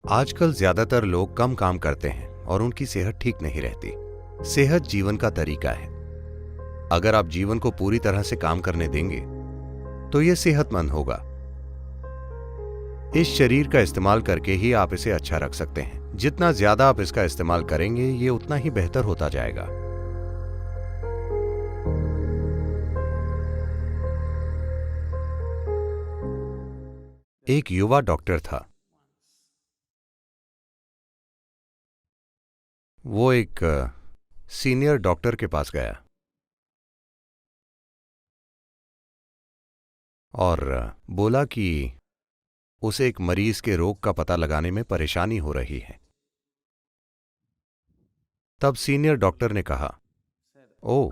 आजकल ज्यादातर लोग कम काम करते हैं और उनकी सेहत ठीक नहीं रहती। सेहत जीवन का तरीका है। अगर आप जीवन को पूरी तरह से काम करने देंगे तो यह सेहतमंद होगा। इस शरीर का इस्तेमाल करके ही आप इसे अच्छा रख सकते हैं। जितना ज्यादा आप इसका इस्तेमाल करेंगे ये उतना ही बेहतर होता जाएगा। एक युवा डॉक्टर था। वो एक सीनियर डॉक्टर के पास गया और बोला कि उसे एक मरीज के रोग का पता लगाने में परेशानी हो रही है। तब सीनियर डॉक्टर ने कहा, ओ,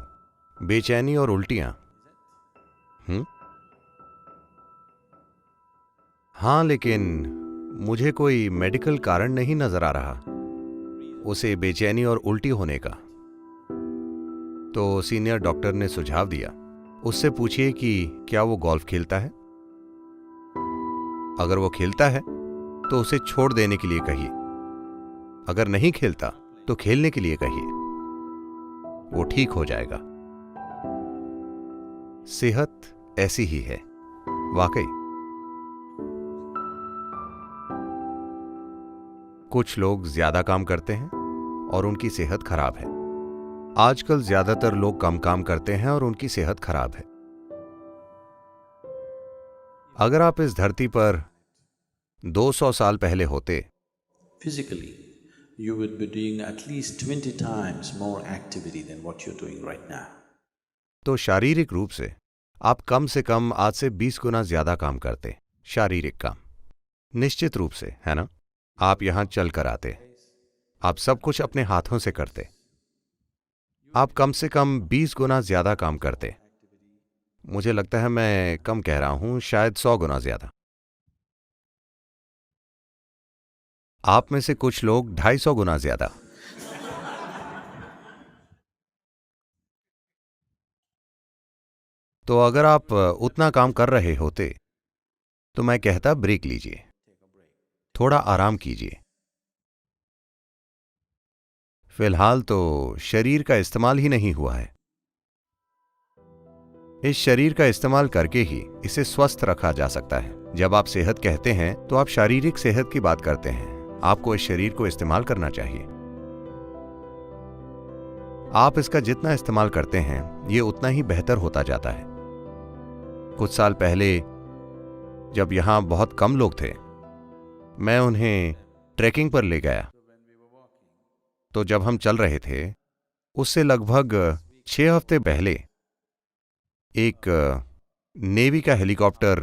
बेचैनी और उल्टियां। हम्म, हाँ, लेकिन मुझे कोई मेडिकल कारण नहीं नजर आ रहा उसे बेचैनी और उल्टी होने का। तो सीनियर डॉक्टर ने सुझाव दिया, उससे पूछिए कि क्या वो गोल्फ खेलता है। अगर वो खेलता है तो उसे छोड़ देने के लिए कहिए। अगर नहीं खेलता तो खेलने के लिए कहिए। वो ठीक हो जाएगा। सेहत ऐसी ही है, वाकई। कुछ लोग ज्यादा काम करते हैं और उनकी सेहत खराब है। आजकल ज्यादातर लोग कम काम करते हैं और उनकी सेहत खराब है। अगर आप इस धरती पर 200 साल पहले होते Physically, you would be doing at least 20 times more activity than what you're doing right now. तो शारीरिक रूप से आप कम से कम आज से 20 गुना ज्यादा काम करते। शारीरिक काम, निश्चित रूप से, है ना। आप यहां चल कर आते, आप सब कुछ अपने हाथों से करते। आप कम से कम 20 गुना ज्यादा काम करते। मुझे लगता है मैं कम कह रहा हूं, शायद 100 गुना ज्यादा। आप में से कुछ लोग 250 गुना ज्यादा। तो अगर आप उतना काम कर रहे होते तो मैं कहता ब्रेक लीजिए, थोड़ा आराम कीजिए। फिलहाल तो शरीर का इस्तेमाल ही नहीं हुआ है। इस शरीर का इस्तेमाल करके ही इसे स्वस्थ रखा जा सकता है। जब आप सेहत कहते हैं तो आप शारीरिक सेहत की बात करते हैं। आपको इस शरीर को इस्तेमाल करना चाहिए। आप इसका जितना इस्तेमाल करते हैं ये उतना ही बेहतर होता जाता है। कुछ साल पहले जब यहां बहुत कम लोग थे, मैं उन्हें ट्रैकिंग पर ले गया। तो जब हम चल रहे थे उससे लगभग 6 हफ्ते पहले एक नेवी का हेलीकॉप्टर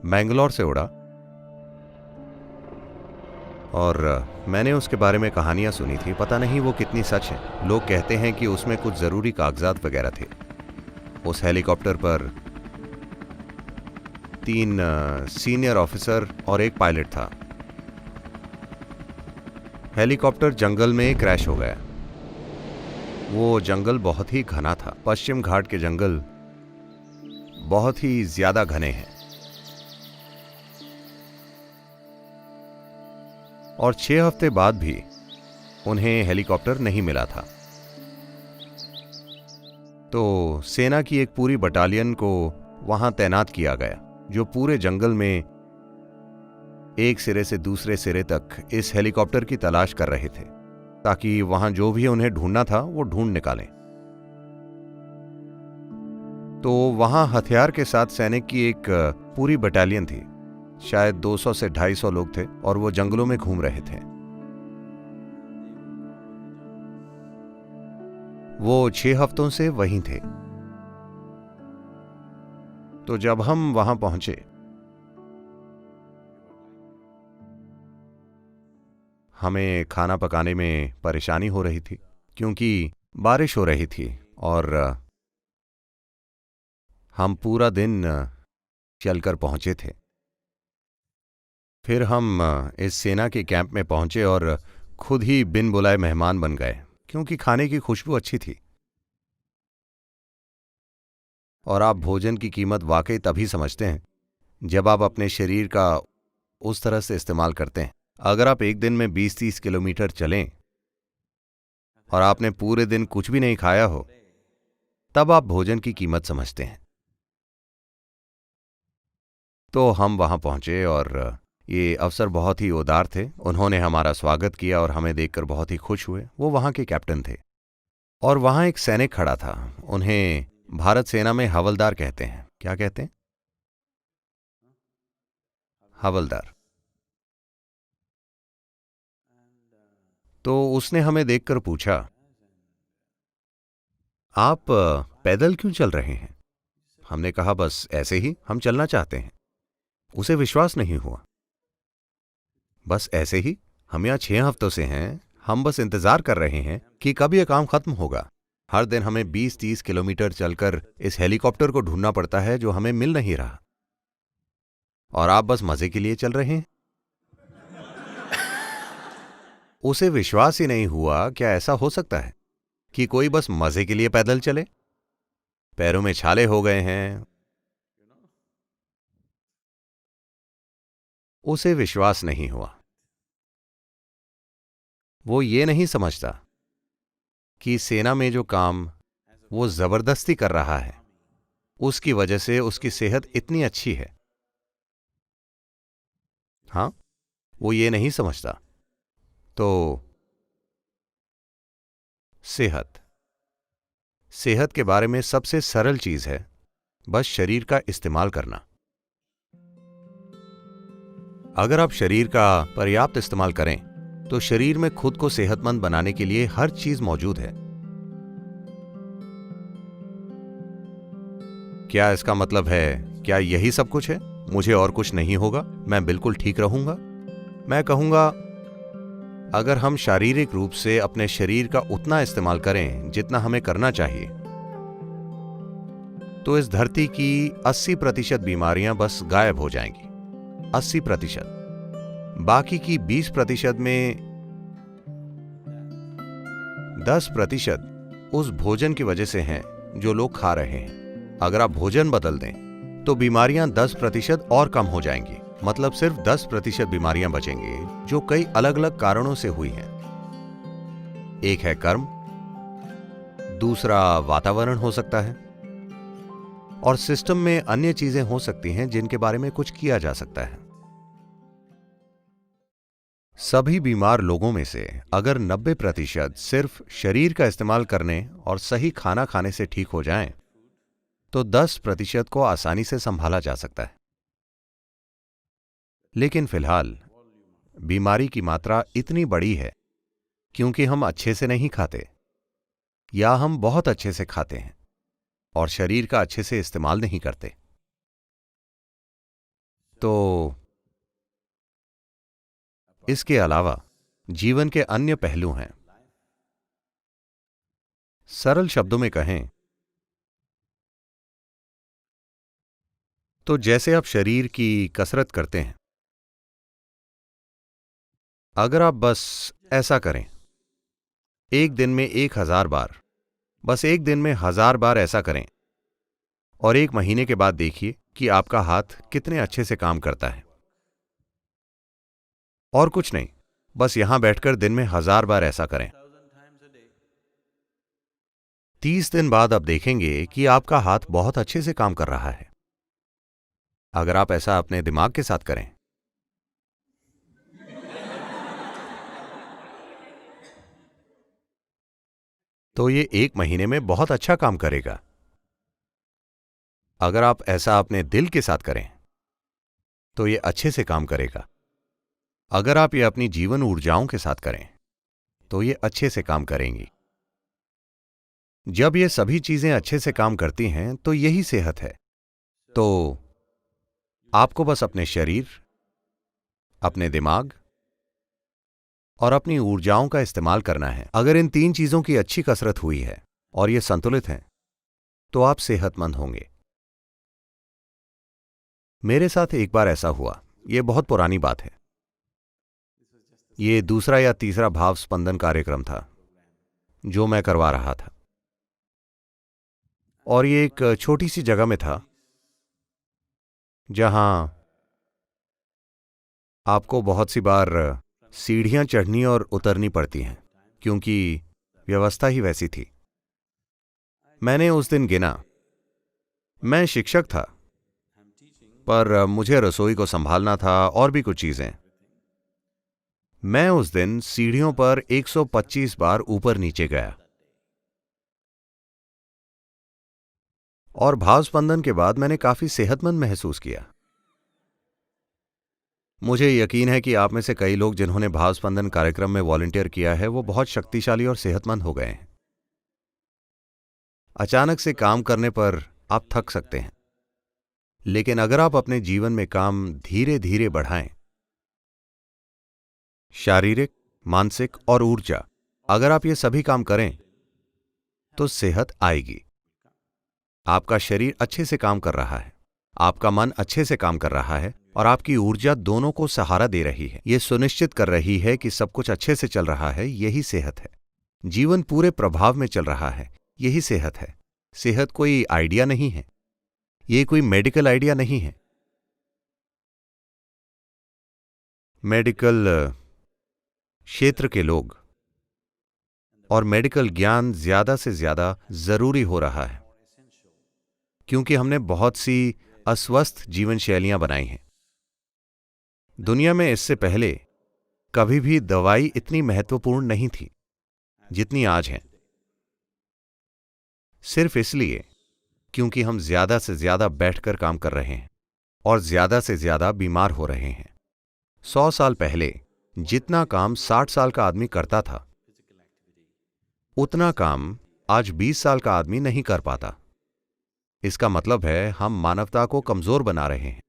मैंगलोर से उड़ा और मैंने उसके बारे में कहानियां सुनी थी। पता नहीं वो कितनी सच है। लोग कहते हैं कि उसमें कुछ जरूरी कागजात वगैरह थे। उस हेलीकॉप्टर पर 3 सीनियर ऑफिसर और एक पायलट था। हेलीकॉप्टर जंगल में क्रैश हो गया। वो जंगल बहुत ही घना था। पश्चिम घाट के जंगल बहुत ही ज्यादा घने हैं। और 6 हफ्ते बाद भी उन्हें हेलीकॉप्टर नहीं मिला था। तो सेना की एक पूरी बटालियन को वहां तैनात किया गया, जो पूरे जंगल में एक सिरे से दूसरे सिरे तक इस हेलीकॉप्टर की तलाश कर रहे थे, ताकि वहां जो भी उन्हें ढूंढना था वो ढूंढ निकालें। तो वहां हथियार के साथ सैनिक की एक पूरी बटालियन थी। शायद 200 से 250 लोग थे और वो जंगलों में घूम रहे थे। वो 6 हफ्तों से वहीं थे। तो जब हम वहां पहुंचे, हमें खाना पकाने में परेशानी हो रही थी क्योंकि बारिश हो रही थी और हम पूरा दिन चलकर पहुंचे थे। फिर हम इस सेना के कैंप में पहुंचे और खुद ही बिन बुलाए मेहमान बन गए, क्योंकि खाने की खुशबू अच्छी थी। और आप भोजन की कीमत वाकई तभी समझते हैं जब आप अपने शरीर का उस तरह से इस्तेमाल करते हैं। अगर आप एक दिन में 20-30 किलोमीटर चलें और आपने पूरे दिन कुछ भी नहीं खाया हो, तब आप भोजन की कीमत समझते हैं। तो हम वहां पहुंचे और ये अफसर बहुत ही उदार थे। उन्होंने हमारा स्वागत किया और हमें देखकर बहुत ही खुश हुए। वो वहां के कैप्टन थे और वहां एक सैनिक खड़ा था। उन्हें भारत सेना में हवलदार कहते हैं। क्या कहते हैं? हवलदार। तो उसने हमें देखकर पूछा, आप पैदल क्यों चल रहे हैं? हमने कहा, बस ऐसे ही, हम चलना चाहते हैं। उसे विश्वास नहीं हुआ। बस ऐसे ही? हम यहां 6 हफ्तों से हैं, हम बस इंतजार कर रहे हैं कि कब यह काम खत्म होगा। हर दिन हमें 20-30 किलोमीटर चलकर इस हेलीकॉप्टर को ढूंढना पड़ता है जो हमें मिल नहीं रहा, और आप बस मजे के लिए चल रहे हैं। उसे विश्वास ही नहीं हुआ। क्या ऐसा हो सकता है कि कोई बस मजे के लिए पैदल चले? पैरों में छाले हो गए हैं। उसे विश्वास नहीं हुआ। वो ये नहीं समझता कि सेना में जो काम वो जबरदस्ती कर रहा है, उसकी वजह से उसकी सेहत इतनी अच्छी है। हाँ, वो ये नहीं समझता। तो सेहत के बारे में सबसे सरल चीज है बस शरीर का इस्तेमाल करना। अगर आप शरीर का पर्याप्त इस्तेमाल करें तो शरीर में खुद को सेहतमंद बनाने के लिए हर चीज मौजूद है। क्या इसका मतलब है, क्या यही सब कुछ है, मुझे और कुछ नहीं होगा, मैं बिल्कुल ठीक रहूंगा? मैं कहूंगा, अगर हम शारीरिक रूप से अपने शरीर का उतना इस्तेमाल करें जितना हमें करना चाहिए, तो इस धरती की 80% बीमारियां बस गायब हो जाएंगी। 80%। बाकी की 20% में 10% उस भोजन की वजह से हैं जो लोग खा रहे हैं। अगर आप भोजन बदल दें तो बीमारियां 10% और कम हो जाएंगी। मतलब सिर्फ 10% बीमारियां बचेंगी जो कई अलग अलग कारणों से हुई हैं। एक है कर्म, दूसरा वातावरण हो सकता है, और सिस्टम में अन्य चीजें हो सकती हैं जिनके बारे में कुछ किया जा सकता है। सभी बीमार लोगों में से अगर 90% सिर्फ शरीर का इस्तेमाल करने और सही खाना खाने से ठीक हो जाएं, तो 10% को आसानी से संभाला जा सकता है। लेकिन फिलहाल बीमारी की मात्रा इतनी बड़ी है क्योंकि हम अच्छे से नहीं खाते, या हम बहुत अच्छे से खाते हैं और शरीर का अच्छे से इस्तेमाल नहीं करते। तो इसके अलावा जीवन के अन्य पहलू हैं। सरल शब्दों में कहें तो जैसे आप शरीर की कसरत करते हैं, अगर आप बस ऐसा करें, एक दिन में 1000 बार, बस एक दिन में 1000 बार ऐसा करें, और 1 महीने के बाद देखिए कि आपका हाथ कितने अच्छे से काम करता है। और कुछ नहीं, बस यहां बैठकर दिन में 1000 बार ऐसा करें। 30 दिन बाद आप देखेंगे कि आपका हाथ बहुत अच्छे से काम कर रहा है। अगर आप ऐसा अपने दिमाग के साथ करें, तो ये 1 महीने में बहुत अच्छा काम करेगा। अगर आप ऐसा अपने दिल के साथ करें, तो ये अच्छे से काम करेगा। अगर आप ये अपनी जीवन ऊर्जाओं के साथ करें, तो ये अच्छे से काम करेंगी। जब ये सभी चीजें अच्छे से काम करती हैं, तो यही सेहत है। तो आपको बस अपने शरीर, अपने दिमाग और अपनी ऊर्जाओं का इस्तेमाल करना है। अगर इन 3 चीजों की अच्छी कसरत हुई है और ये संतुलित हैं, तो आप सेहतमंद होंगे। मेरे साथ एक बार ऐसा हुआ। यह बहुत पुरानी बात है। ये दूसरा या तीसरा भाव स्पंदन कार्यक्रम था जो मैं करवा रहा था, और ये एक छोटी सी जगह में था जहां आपको बहुत सी बार सीढ़ियां चढ़नी और उतरनी पड़ती हैं, क्योंकि व्यवस्था ही वैसी थी। मैंने उस दिन गिना, मैं शिक्षक था, पर मुझे रसोई को संभालना था और भी कुछ चीजें। मैं उस दिन सीढ़ियों पर 125 बार ऊपर नीचे गया, और भावस्पंदन के बाद मैंने काफी सेहतमंद महसूस किया। मुझे यकीन है कि आप में से कई लोग जिन्होंने भावस्पंदन कार्यक्रम में वॉलंटियर किया है वो बहुत शक्तिशाली और सेहतमंद हो गए हैं। अचानक से काम करने पर आप थक सकते हैं, लेकिन अगर आप अपने जीवन में काम धीरे धीरे बढ़ाएं, शारीरिक, मानसिक और ऊर्जा, अगर आप ये सभी काम करें तो सेहत आएगी। आपका शरीर अच्छे से काम कर रहा है, आपका मन अच्छे से काम कर रहा है, और आपकी ऊर्जा दोनों को सहारा दे रही है। यह सुनिश्चित कर रही है कि सब कुछ अच्छे से चल रहा है। यही सेहत है। जीवन पूरे प्रभाव में चल रहा है। यही सेहत है। सेहत कोई आइडिया नहीं है, ये कोई मेडिकल आइडिया नहीं है। मेडिकल क्षेत्र के लोग और मेडिकल ज्ञान ज्यादा से ज्यादा जरूरी हो रहा है, क्योंकि हमने बहुत सी अस्वस्थ जीवन शैलियां बनाई हैं। दुनिया में इससे पहले कभी भी दवाई इतनी महत्वपूर्ण नहीं थी जितनी आज है, सिर्फ इसलिए क्योंकि हम ज्यादा से ज्यादा बैठकर काम कर रहे हैं और ज्यादा से ज्यादा बीमार हो रहे हैं। 100 साल पहले जितना काम 60 साल का आदमी करता था, उतना काम आज 20 साल का आदमी नहीं कर पाता। इसका मतलब है हम मानवता को कमजोर बना रहे हैं।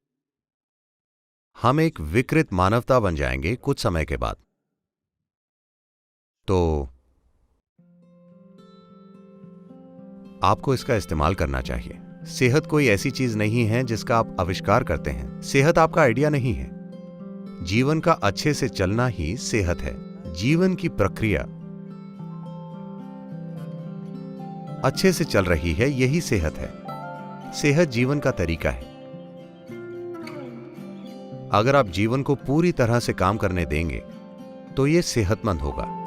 हम एक विकृत मानवता बन जाएंगे कुछ समय के बाद। तो आपको इसका इस्तेमाल करना चाहिए। सेहत कोई ऐसी चीज नहीं है जिसका आप आविष्कार करते हैं। सेहत आपका आइडिया नहीं है। जीवन का अच्छे से चलना ही सेहत है। जीवन की प्रक्रिया अच्छे से चल रही है, यही सेहत है। सेहत जीवन का तरीका है। अगर आप जीवन को पूरी तरह से काम करने देंगे तो यह सेहतमंद होगा।